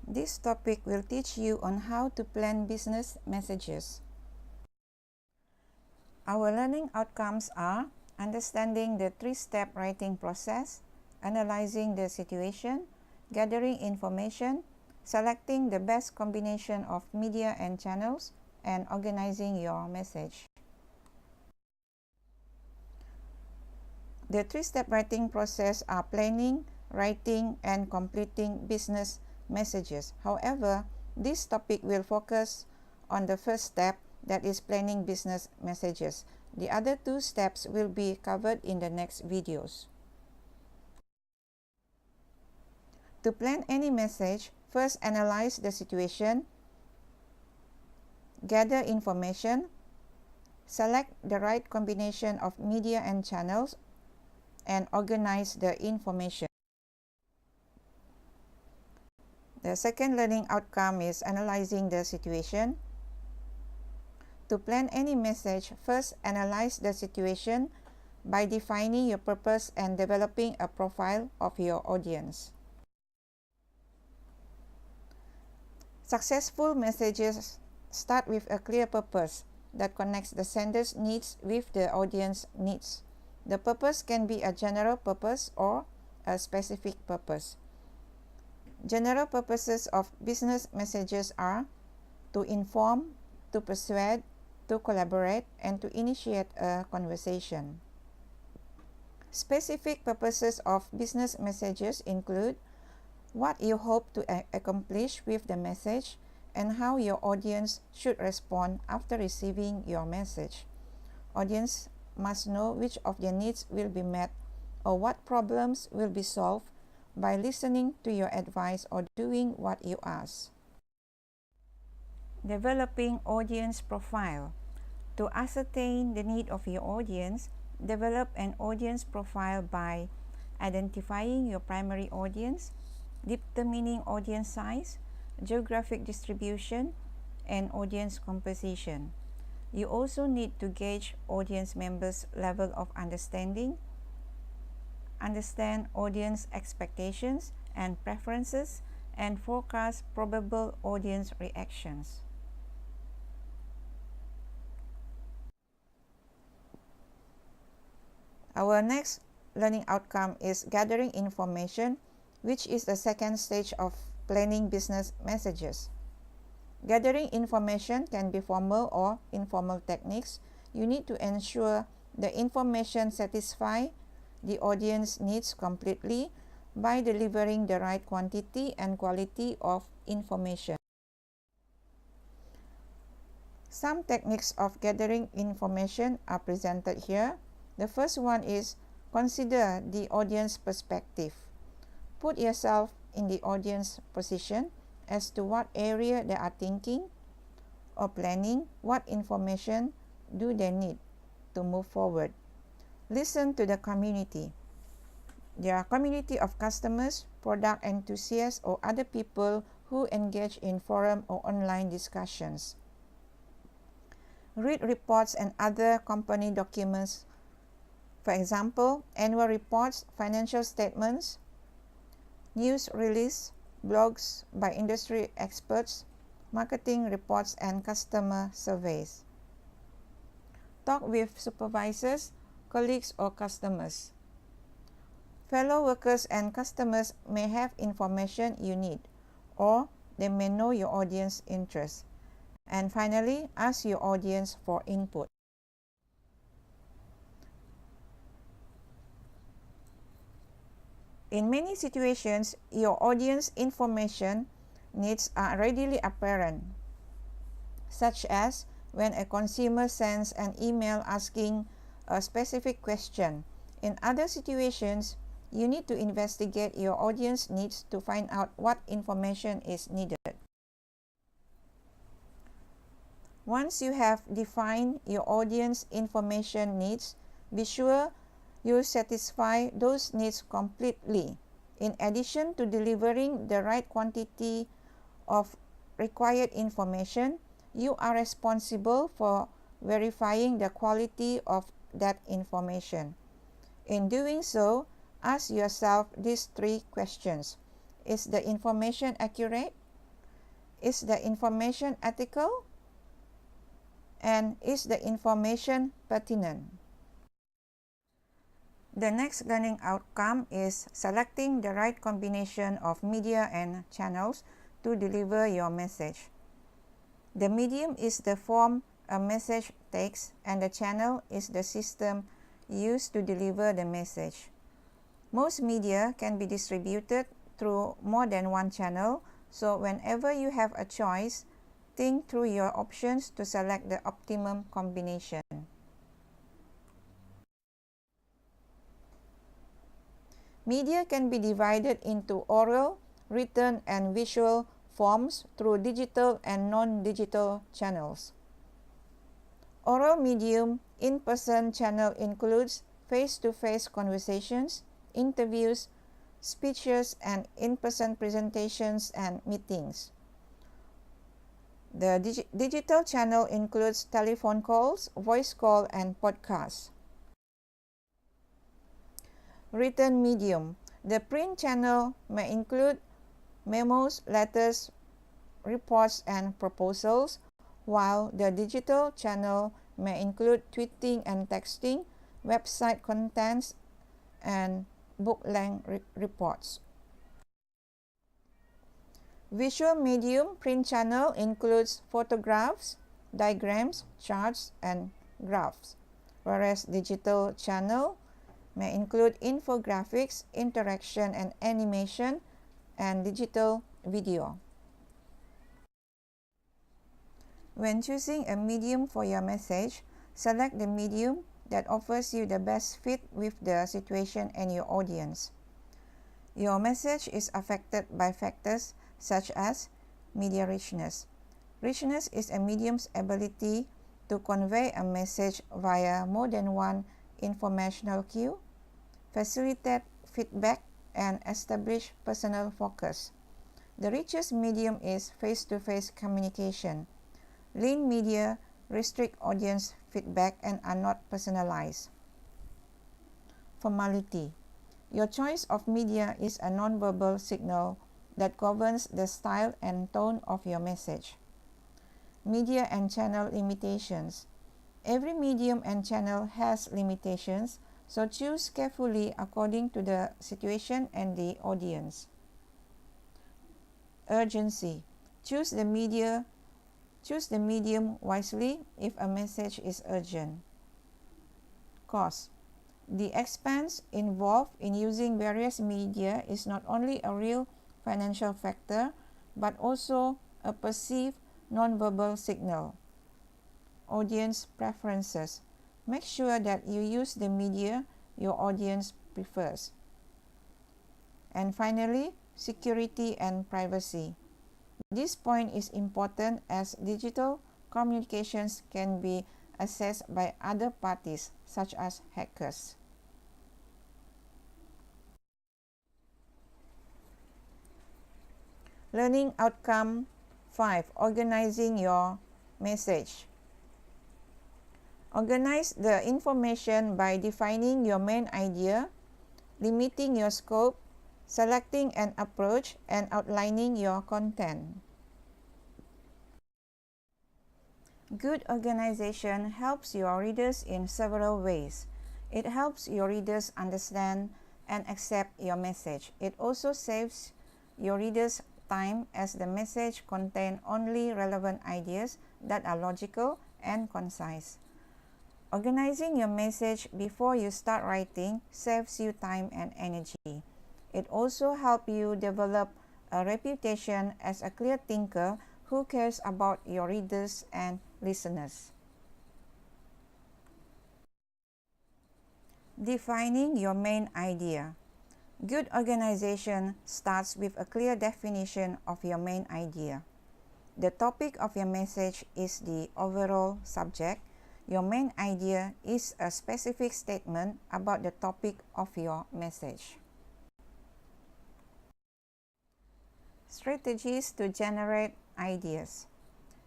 This topic will teach you on how to plan business messages. Our learning outcomes are understanding the three-step writing process, analyzing the situation, gathering information, selecting the best combination of media and channels, and organizing your message. The three-step writing process are planning, writing, and completing business messages. However, this topic will focus on the first step, that is planning business messages. The other two steps will be covered in the next videos. To plan any message, first analyze the situation, gather information, select the right combination of media and channels, and organize the information. The second learning outcome is analyzing the situation. To plan any message, first analyze the situation by defining your purpose and developing a profile of your audience. Successful messages start with a clear purpose that connects the sender's needs with the audience needs. The purpose can be a general purpose or a specific purpose. General purposes of business messages are to inform, to persuade, to collaborate, and to initiate a conversation. Specific purposes of business messages include what you hope to accomplish with the message and how your audience should respond after receiving your message. Audience must know which of their needs will be met or what problems will be solved by listening to your advice or doing what you ask. Developing audience profile. To ascertain the need of your audience, develop an audience profile by identifying your primary audience, determining audience size, geographic distribution, and audience composition. You also need to gauge audience members' level of understand audience expectations and preferences, and forecast probable audience reactions. Our next learning outcome is gathering information, which is the second stage of planning business messages. Gathering information can be formal or informal techniques. You need to ensure the information satisfies the audience needs completely by delivering the right quantity and quality of information. Some techniques of gathering information are presented here. The first one is consider the audience perspective. Put yourself in the audience position as to what area they are thinking or planning, what information do they need to move forward. Listen to the community. There are community of customers, product enthusiasts, or other people who engage in forum or online discussions. Read reports and other company documents. For example, annual reports, financial statements, news release, blogs by industry experts, marketing reports, and customer surveys. Talk with supervisors, colleagues, or customers. Fellow workers and customers may have information you need, or they may know your audience interests. And finally, ask your audience for input. In many situations, your audience information needs are readily apparent, such as when a consumer sends an email asking a specific question. In other situations, you need to investigate your audience needs to find out what information is needed. Once you have defined your audience information needs, be sure you satisfy those needs completely. In addition to delivering the right quantity of required information, you are responsible for verifying the quality of that information. In doing so, ask yourself these three questions. Is the information accurate? Is the information ethical? And is the information pertinent? The next learning outcome is selecting the right combination of media and channels to deliver your message. The medium is the form a message takes, and the channel is the system used to deliver the message. Most media can be distributed through more than one channel, so whenever you have a choice, think through your options to select the optimum combination. Media can be divided into oral, written, and visual forms through digital and non-digital channels. Oral medium in-person channel includes face-to-face conversations, interviews, speeches, and in-person presentations and meetings. The digital channel includes telephone calls, voice call, and podcasts. Written medium. The print channel may include memos, letters, reports, and proposals, while the digital channel may include tweeting and texting, website contents, and book-length reports. Visual medium print channel includes photographs, diagrams, charts, and graphs, whereas digital channel may include infographics, interaction and animation, and digital video. When choosing a medium for your message, select the medium that offers you the best fit with the situation and your audience. Your message is affected by factors such as media richness. Richness is a medium's ability to convey a message via more than one informational cue, facilitate feedback, and establish personal focus. The richest medium is face-to-face communication. Lean media restrict audience feedback and are not personalized. Formality. Your choice of media is a nonverbal signal that governs the style and tone of your message. Media and channel limitations. Every medium and channel has limitations, so choose carefully according to the situation and the audience. Urgency. Choose the medium wisely if a message is urgent. Cost. The expense involved in using various media is not only a real financial factor, but also a perceived nonverbal signal. Audience preferences. Make sure that you use the media your audience prefers. And finally, security and privacy. This point is important as digital communications can be accessed by other parties, such as hackers. Learning outcome 5. Organizing your message. Organize the information by defining your main idea, limiting your scope, selecting an approach, and outlining your content. Good organization helps your readers in several ways. It helps your readers understand and accept your message. It also saves your readers time as the message contains only relevant ideas that are logical and concise. Organizing your message before you start writing saves you time and energy. It also helps you develop a reputation as a clear thinker who cares about your readers and listeners. Defining your main idea. Good organization starts with a clear definition of your main idea. The topic of your message is the overall subject. Your main idea is a specific statement about the topic of your message. Strategies to generate ideas.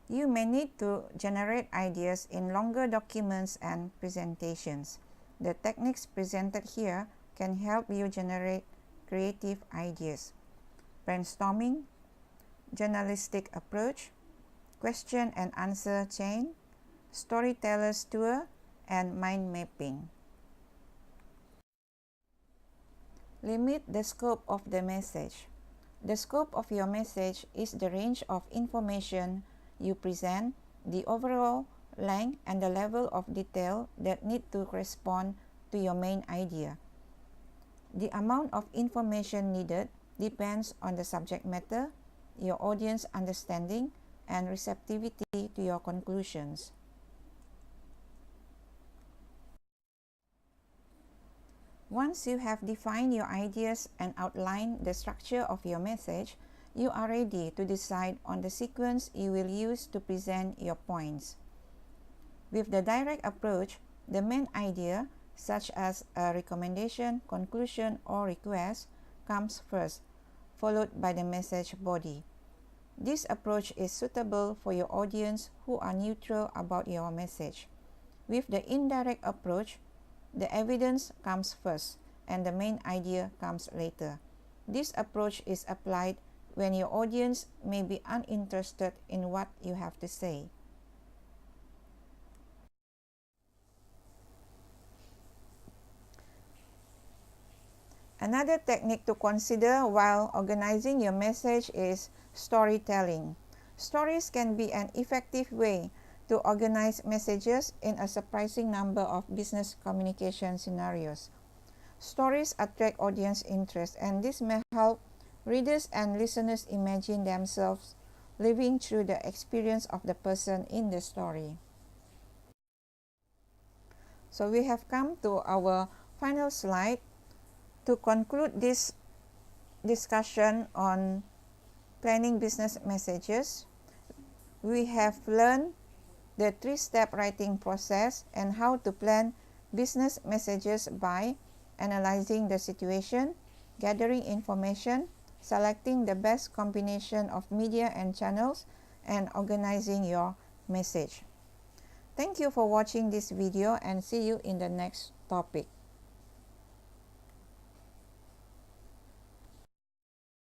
You may need to generate ideas in longer documents and presentations. The techniques presented here can help you generate creative ideas. Brainstorming, journalistic approach, question and answer chain, storyteller's tour, and mind mapping. Limit the scope of the message. The scope of your message is the range of information you present, the overall length and the level of detail that need to correspond to your main idea. The amount of information needed depends on the subject matter, your audience understanding, and receptivity to your conclusions. Once you have defined your ideas and outlined the structure of your message, you are ready to decide on the sequence you will use to present your points. With the direct approach, the main idea, such as a recommendation, conclusion, or request, comes first, followed by the message body. This approach is suitable for your audience who are neutral about your message. With the indirect approach, the evidence comes first, and the main idea comes later. This approach is applied when your audience may be uninterested in what you have to say. Another technique to consider while organizing your message is storytelling. Stories can be an effective way to organize messages in a surprising number of business communication scenarios. Stories attract audience interest, and this may help readers and listeners imagine themselves living through the experience of the person in the story. So we have come to our final slide. To conclude this discussion on planning business messages, we have learned the three-step writing process and how to plan business messages by analyzing the situation, gathering information, selecting the best combination of media and channels, and organizing your message. Thank you for watching this video, and see you in the next topic.